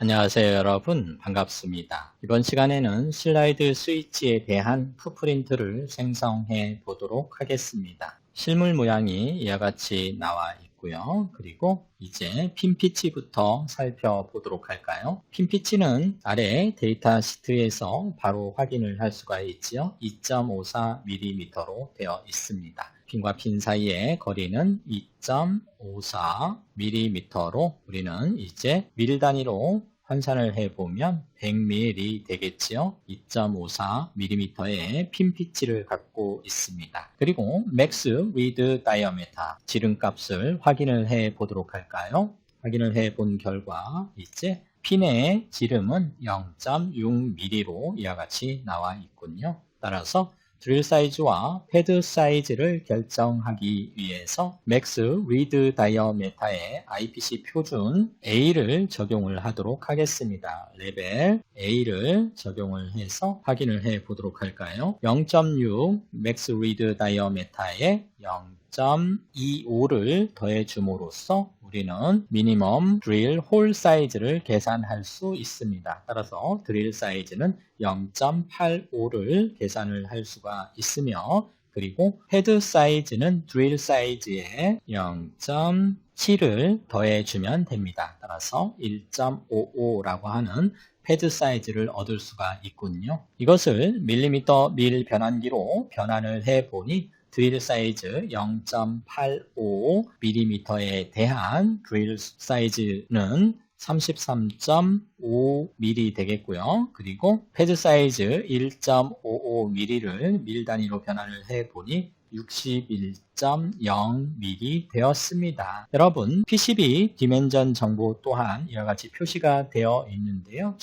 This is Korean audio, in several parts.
안녕하세요 여러분, 반갑습니다. 이번 시간에는 슬라이드 스위치에 대한 푸프린트를 생성해 보도록 하겠습니다. 실물 모양이 이와 같이 나와 있고요. 그리고 이제 핀피치부터 살펴보도록 할까요? 핀피치는 아래 데이터 시트에서 바로 확인을 할 수가 있지요. 2.54mm로 되어 있습니다. 핀과 핀 사이의 거리는 2.54mm로 우리는 이제 밀 단위로 환산을 해보면 100mm이 되겠지요. 2.54mm의 핀 피치를 갖고 있습니다. 그리고 Max Read Diameter 지름값을 확인을 해 보도록 할까요? 확인을 해 본 결과 이제 핀의 지름은 0.6mm로 이와 같이 나와 있군요. 따라서 드릴 사이즈와 패드 사이즈를 결정하기 위해서 Max Read Diameter의 IPC 표준 A를 적용을 하도록 하겠습니다. 레벨 A를 적용을 해서 확인을 해 보도록 할까요? 0.6 Max Read Diameter에 0.25를 더해 줌으로써 우리는 미니멈 드릴 홀 사이즈를 계산할 수 있습니다. 따라서 드릴 사이즈는 0.85를 계산을 할 수가 있으며, 그리고 헤드 사이즈는 드릴 사이즈에 0.7을 더해주면 됩니다. 따라서 1.55라고 하는 패드 사이즈를 얻을 수가 있군요. 이것을 밀리미터 밀 변환기로 변환을 해보니 드릴 사이즈 0.85mm에 대한 드릴 사이즈는 33.5mm 되겠고요. 그리고 패드 사이즈 1.55mm를 밀 단위로 변환을 해보니 61.0mm 되었습니다. 여러분, PCB 디멘전 정보 또한 이와 같이 표시가 되어 있는데요.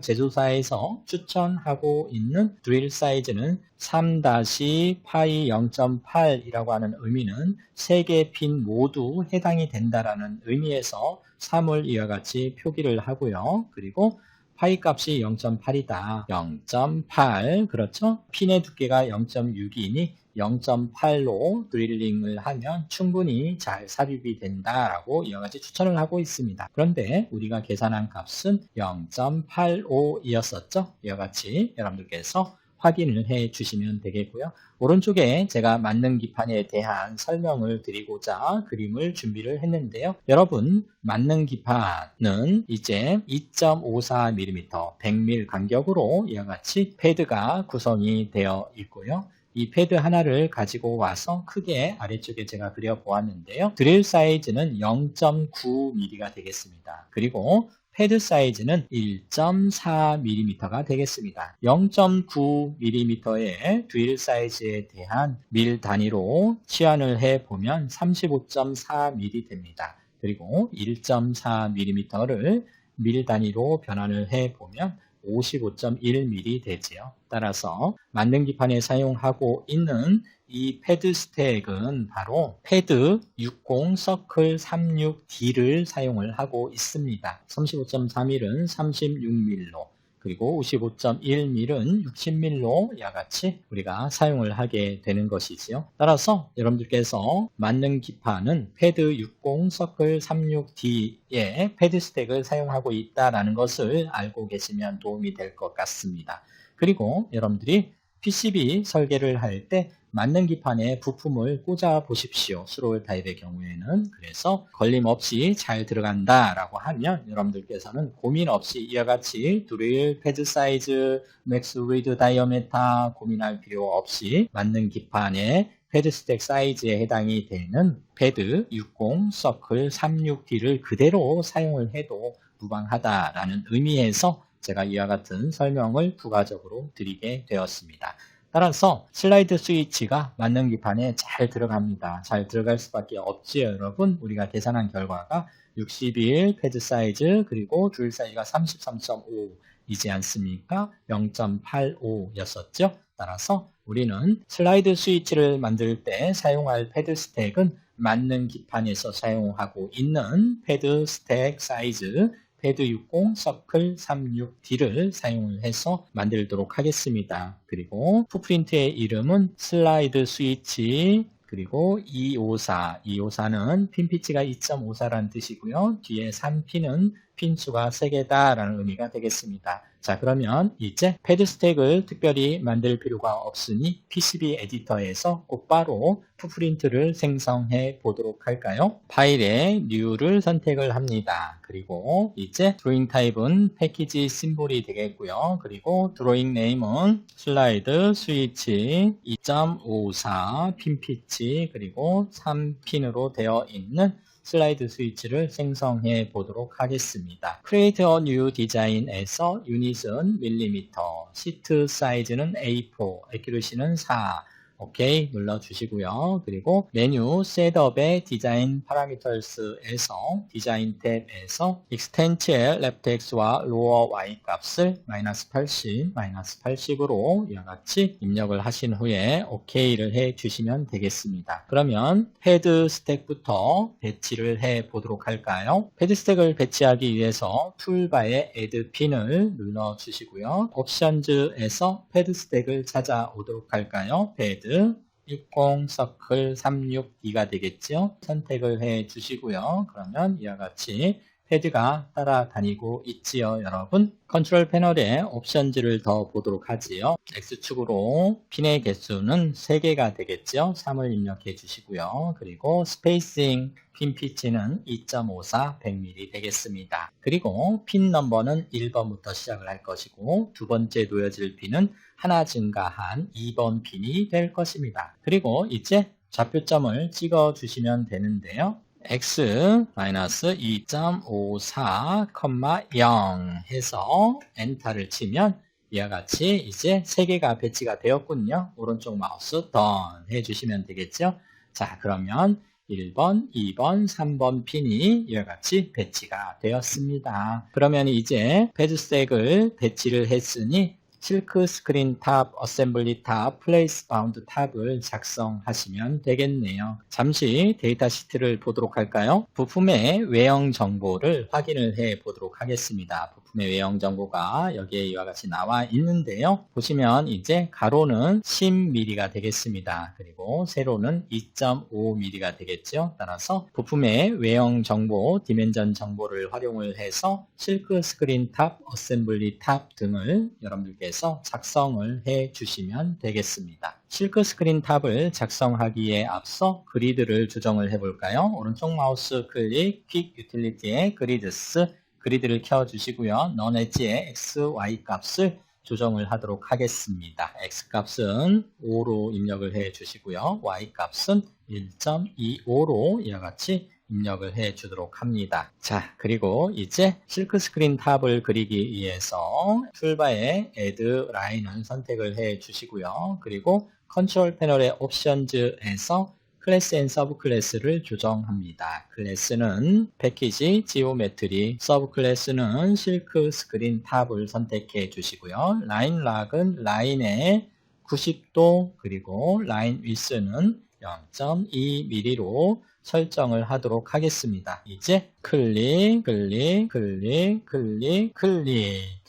제조사에서 추천하고 있는 드릴 사이즈는 3-파이 0.8이라고 하는 의미는 3개 핀 모두 해당이 된다라는 의미에서 3을 이와 같이 표기를 하고요. 그리고 파이 값이 0.8이다. 0.8, 그렇죠? 핀의 두께가 0.6이니 0.8로 드릴링을 하면 충분히 잘 삽입이 된다라고 이와 같이 추천을 하고 있습니다. 그런데 우리가 계산한 값은 0.85이었었죠? 이와 같이 여러분들께서 확인을 해 주시면 되겠고요. 오른쪽에 제가 맞는 기판에 대한 설명을 드리고자 그림을 준비를 했는데요. 여러분, 맞는 기판은 이제 2.54mm, 100mm 간격으로 이와 같이 패드가 구성이 되어 있고요. 이 패드 하나를 가지고 와서 크게 아래쪽에 제가 그려보았는데요. 드릴 사이즈는 0.9mm가 되겠습니다. 그리고 패드 사이즈는 1.4mm가 되겠습니다. 0.9mm의 드릴 사이즈에 대한 밀 단위로 치환을 해보면 35.4mm 됩니다. 그리고 1.4mm를 밀 단위로 변환을 해보면 55.1mm 되지요. 따라서 만능 기판에 사용하고 있는 이 패드 스택은 바로 패드 60 서클 36D를 사용을 하고 있습니다. 35.4mm는 36mm로, 그리고 55.1mm는 60mm로 이와 같이 우리가 사용을 하게 되는 것이지요. 따라서 여러분들께서 맞는 기판은 패드 60 서클 36D의 패드 스택을 사용하고 있다는 것을 알고 계시면 도움이 될 것 같습니다. 그리고 여러분들이 PCB 설계를 할 때 맞는 기판에 부품을 꽂아 보십시오. 수로울 타입의 경우에는. 그래서 걸림없이 잘 들어간다라고 하면 여러분들께서는 고민 없이 이와 같이 드릴, 패드 사이즈, 맥스 리드 다이어메터 고민할 필요 없이 맞는 기판에 패드 스택 사이즈에 해당이 되는 패드 60 서클 36D를 그대로 사용을 해도 무방하다라는 의미에서 제가 이와 같은 설명을 부가적으로 드리게 되었습니다. 따라서 슬라이드 스위치가 맞는 기판에 잘 들어갑니다. 잘 들어갈 수밖에 없지요, 여러분. 우리가 계산한 결과가 61 패드 사이즈, 그리고 줄 사이즈가 33.5이지 않습니까? 0.85였었죠. 따라서 우리는 슬라이드 스위치를 만들 때 사용할 패드 스택은 맞는 기판에서 사용하고 있는 패드 스택 사이즈 패드 60 서클 36D를 사용을 해서 만들도록 하겠습니다. 그리고 푸프린트의 이름은 슬라이드 스위치, 그리고 254는 핀 피치가 2.54라는 뜻이고요. 뒤에 3핀은 핀 수가 3개다라는 의미가 되겠습니다. 자, 그러면 이제 패드 스택을 특별히 만들 필요가 없으니 PCB 에디터에서 곧바로 푸프린트를 생성해 보도록 할까요? 파일에 New를 선택을 합니다. 그리고 이제 드로잉 타입은 패키지 심볼이 되겠고요. 그리고 드로잉 네임은 슬라이드 스위치 2.54 핀 피치 그리고 3핀으로 되어 있는 슬라이드 스위치를 생성해 보도록 하겠습니다. Create a new design에서 유닛은 밀리미터, 시트 사이즈는 A4, 애큐러시는 4, 오케이 눌러주시고요. 그리고 메뉴 셋업의 디자인 파라미터스에서 디자인 탭에서 익스텐츠의 랩트 X와 로어 Y 값을 -80, -80으로 이와 같이 입력을 하신 후에 OK를 해주시면 되겠습니다. 그러면 패드 스택부터 배치를 해 보도록 할까요? 패드 스택을 배치하기 위해서 툴바에 Add 핀을 눌러주시고요. 옵션즈에서 패드 스택을 찾아오도록 할까요? 패드 60 서클 36D가 되겠죠. 선택을 해 주시고요. 그러면 이와 같이 패드가 따라다니고 있지요, 여러분. 컨트롤 패널에 옵션즈를 더 보도록 하지요. X축으로 핀의 개수는 3개가 되겠죠. 3을 입력해 주시고요. 그리고 스페이싱 핀 피치는 2.54 100mm 되겠습니다. 그리고 핀 넘버는 1번부터 시작을 할 것이고 두 번째 놓여질 핀은 하나 증가한 2번 핀이 될 것입니다. 그리고 이제 좌표점을 찍어 주시면 되는데요. x-2.54,0 해서 엔터를 치면 이와 같이 이제 3개가 배치가 되었군요. 오른쪽 마우스 던 해주시면 되겠죠. 자, 그러면 1번, 2번, 3번 핀이 이와 같이 배치가 되었습니다. 그러면 이제 패드 스택을 배치를 했으니 실크 스크린 탑, 어셈블리 탑, 플레이스 바운드 탑을 작성하시면 되겠네요. 잠시 데이터 시트를 보도록 할까요? 부품의 외형 정보를 확인을 해 보도록 하겠습니다. 부품의 외형 정보가 여기에 이와 같이 나와 있는데요. 보시면 이제 가로는 10mm가 되겠습니다. 그리고 세로는 2.5mm가 되겠죠. 따라서 부품의 외형 정보, 디멘전 정보를 활용을 해서 실크 스크린 탑, 어셈블리 탑 등을 여러분들께서 작성을 해 주시면 되겠습니다. 실크 스크린 탑을 작성하기에 앞서 그리드를 조정을 해 볼까요? 오른쪽 마우스 클릭, 퀵 유틸리티의 그리드스, 그리드를 켜 주시고요. 넌 엣지의 X, Y 값을 조정을 하도록 하겠습니다. X 값은 5로 입력을 해 주시고요. Y 값은 1.25로 이와 같이 입력을 해 주도록 합니다. 자, 그리고 이제 실크 스크린 탑을 그리기 위해서 툴바에 Add 라인을 선택을 해 주시고요. 그리고 컨트롤 패널의 옵션즈에서 클래스 앤 서브 클래스를 조정합니다. 클래스는 패키지 지오메트리, 서브 클래스는 실크 스크린 탑을 선택해 주시고요. 라인 락은 라인의 90도 그리고 라인 위스는 0.2mm로 설정을 하도록 하겠습니다. 이제 클릭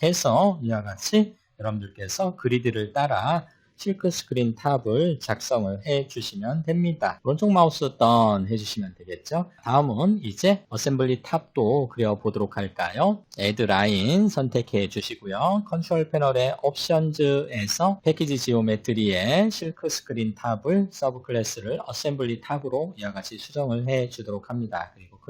해서 이와 같이 여러분들께서 그리드를 따라 실크 스크린 탑을 작성을 해 주시면 됩니다. 오른쪽 마우스 던 해주시면 되겠죠. 다음은 이제 어셈블리 탑도 그려보도록 할까요? Add 라인 선택해 주시고요. 컨트롤 패널의 옵션즈에서 패키지 지오메트리의 실크 스크린 탑을 서브 클래스를 어셈블리 탑으로 이와 같이 수정을 해 주도록 합니다. 그리고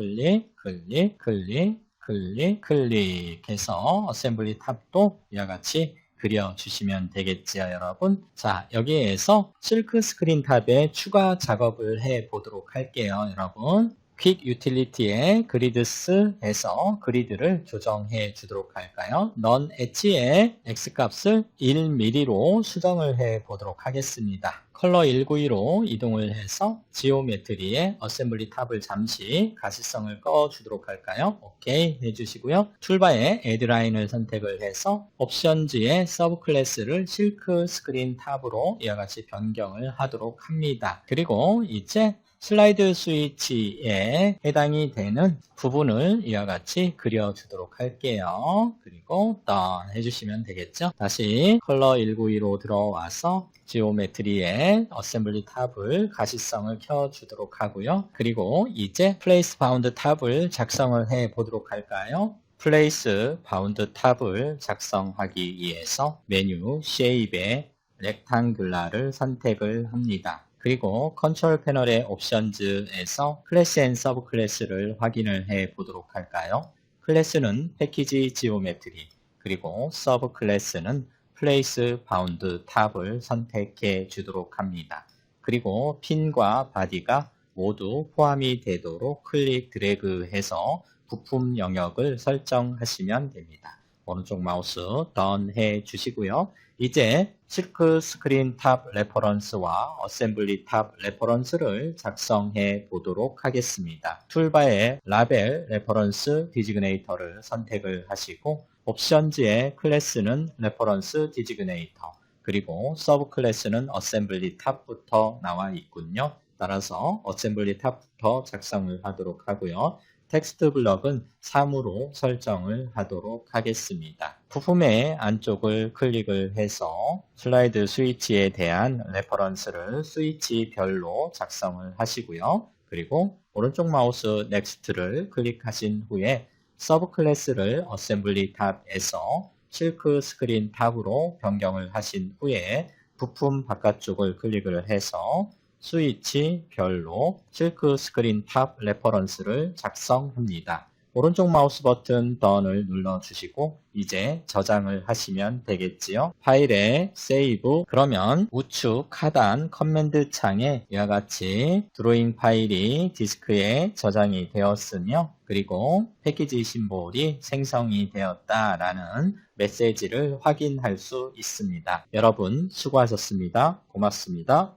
클릭해서 어셈블리 탑도 이와 같이 그려주시면 되겠지요, 여러분. 자, 여기에서 실크 스크린 탑에 추가 작업을 해 보도록 할게요, 여러분. 퀵 유틸리티의 그리드스에서 그리드를 조정해 주도록 할까요? 넌 엣지의 X 값을 1mm로 수정을 해 보도록 하겠습니다. 컬러 192로 이동을 해서 지오메트리의 어셈블리 탑을 잠시 가시성을 꺼 주도록 할까요? 오케이 해주시고요. 툴바에 Add 라인을 선택을 해서 옵션즈의 서브 클래스를 실크 스크린 탑으로 이와 같이 변경을 하도록 합니다. 그리고 이제 슬라이드 스위치에 해당이 되는 부분을 이와 같이 그려주도록 할게요. 그리고 던 해주시면 되겠죠. 다시 컬러 192로 들어와서 지오메트리의 어셈블리 탑을 가시성을 켜주도록 하고요. 그리고 이제 플레이스 바운드 탑을 작성을 해 보도록 할까요? 플레이스 바운드 탑을 작성하기 위해서 메뉴 쉐입의 렉탱귤라를 선택을 합니다. 그리고 컨트롤 패널의 옵션즈에서 클래스 앤 서브 클래스를 확인을 해 보도록 할까요? 클래스는 패키지 지오메트리, 그리고 서브 클래스는 플레이스 바운드 탑을 선택해 주도록 합니다. 그리고 핀과 바디가 모두 포함이 되도록 클릭 드래그해서 부품 영역을 설정하시면 됩니다. 오른쪽 마우스 Done 해 주시고요. 이제 실크 스크린 탑 레퍼런스와 어셈블리 탑 레퍼런스를 작성해 보도록 하겠습니다. 툴바에 라벨 레퍼런스 디지그네이터를 선택을 하시고 옵션즈의 클래스는 레퍼런스 디지그네이터, 그리고 서브 클래스는 어셈블리 탑부터 나와 있군요. 따라서 어셈블리 탑부터 작성을 하도록 하고요. 텍스트 블럭은 3으로 설정을 하도록 하겠습니다. 부품의 안쪽을 클릭을 해서 슬라이드 스위치에 대한 레퍼런스를 스위치별로 작성을 하시고요. 그리고 오른쪽 마우스 넥스트를 클릭하신 후에 서브 클래스를 어셈블리 탑에서 실크 스크린 탑으로 변경을 하신 후에 부품 바깥쪽을 클릭을 해서 스위치별로 실크 스크린 탑 레퍼런스를 작성합니다. 오른쪽 마우스 버튼 Done을 눌러주시고 이제 저장을 하시면 되겠지요. 파일에 세이브, 그러면 우측 하단 커맨드 창에 이와 같이 드로잉 파일이 디스크에 저장이 되었으며 그리고 패키지 심볼이 생성이 되었다라는 메시지를 확인할 수 있습니다. 여러분 수고하셨습니다. 고맙습니다.